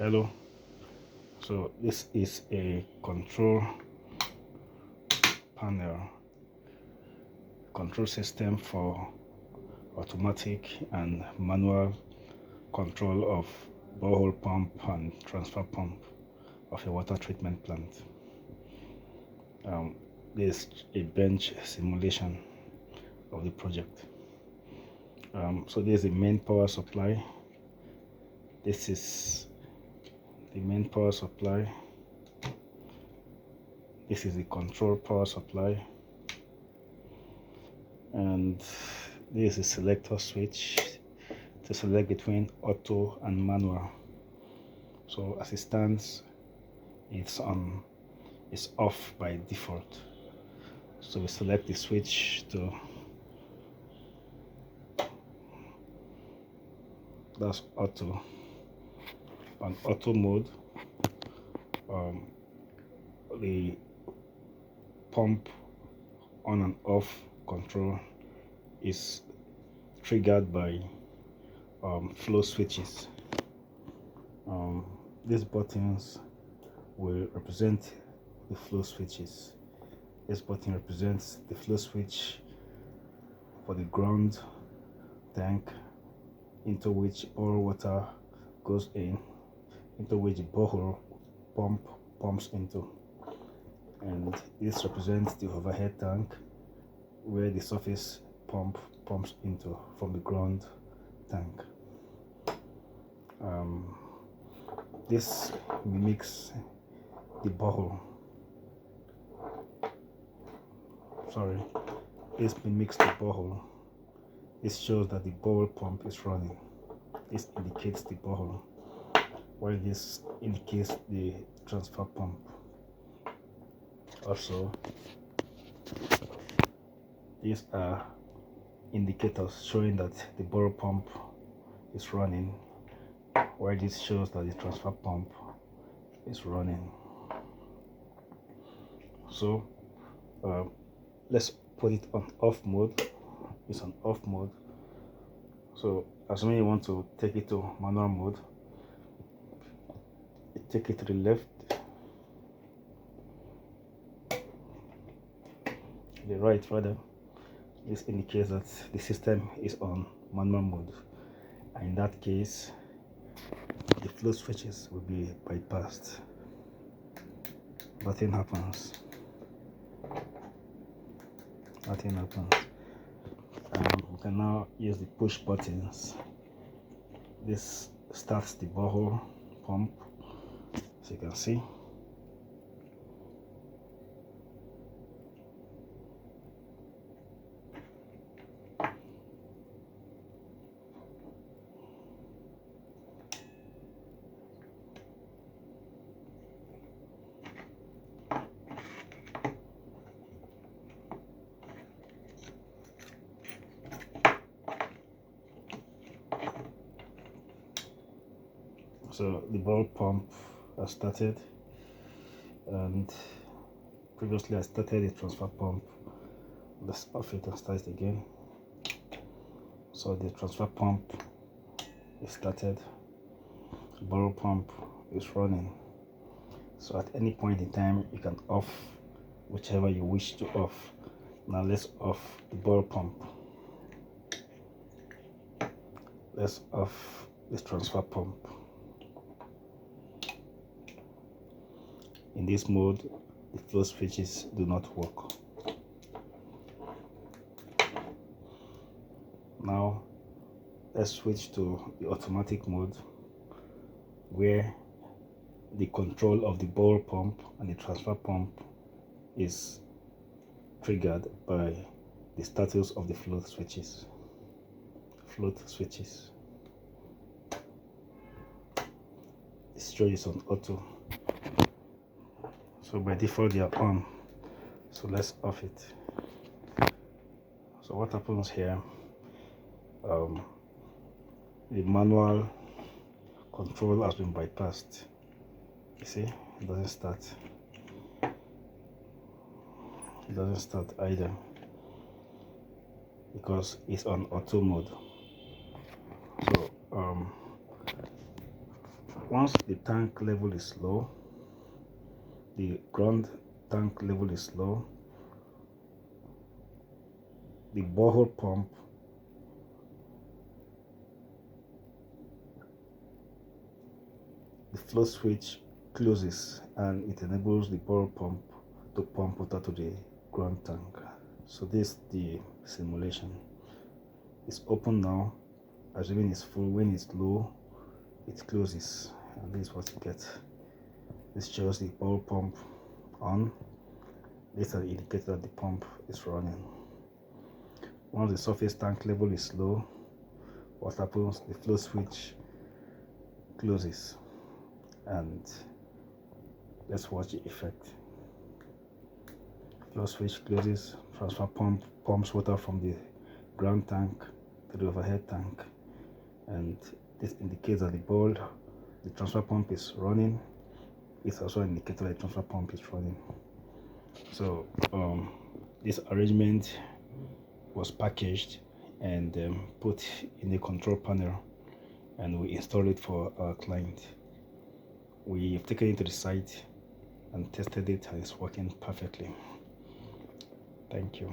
Hello. So this is a control panel, control system for automatic and manual control of borehole pump and transfer pump of a water treatment plant. This is a bench simulation of the project. So this is the main power supply. This is the main power supply. This is the control power supply, and this is a selector switch to select between auto and manual. So as it stands, it's off by default. So we select the switch to that's auto. On auto mode, the pump on and off control is triggered by flow switches. These buttons will represent the flow switches. This button represents the flow switch for the ground tank into which all water goes into which the borehole pump pumps into, and this represents the overhead tank where the surface pump pumps into from the ground tank. This mimics the borehole. This mimics the borehole. This shows that the borehole pump is running. This indicates the borehole, while this indicates the transfer pump. Also, these are indicators showing that the borehole pump is running, while this shows that the transfer pump is running. So let's put it on off mode. It's on off mode. So assuming you want to take it to manual mode, you take it to the left, the right rather. This indicates that the system is on manual mode, and in that case the flow switches will be bypassed. Nothing happens. We can now use the push buttons. This starts the borehole pump, as you can see. So the borehole pump has started, and previously I started the transfer pump. Let's off it and start it again. So the transfer pump is started, the borehole pump is running. So at any point in time you can off whichever you wish to off. Now let's off the borehole pump. Let's off this transfer pump. In this mode, the flow switches do not work. Now let's switch to the automatic mode, where the control of the borehole pump and the transfer pump is triggered by the status of the float switches. This show is on auto, so by default they are on. So let's off it. So what happens here, the manual control has been bypassed. You see, it doesn't start either, because it's on auto mode. So Once the tank level is low, the ground tank level is low, the borehole pump the flow switch closes and it enables the borehole pump to pump water to the ground tank. So this is the simulation. It's open now, assuming it's full. When it's low, it closes, and this is what you get. This shows the borehole pump on. This will indicate that the pump is running. Once the surface tank level is low, what happens? The flow switch closes, and let's watch the effect. Flow switch closes, transfer pump pumps water from the ground tank to the overhead tank, and this indicates that the transfer pump is running. It's also indicated that the transfer pump is running. So this arrangement was packaged and put in a control panel, and we installed it for our client. We've taken it to the site and tested it, and it's working perfectly. Thank you.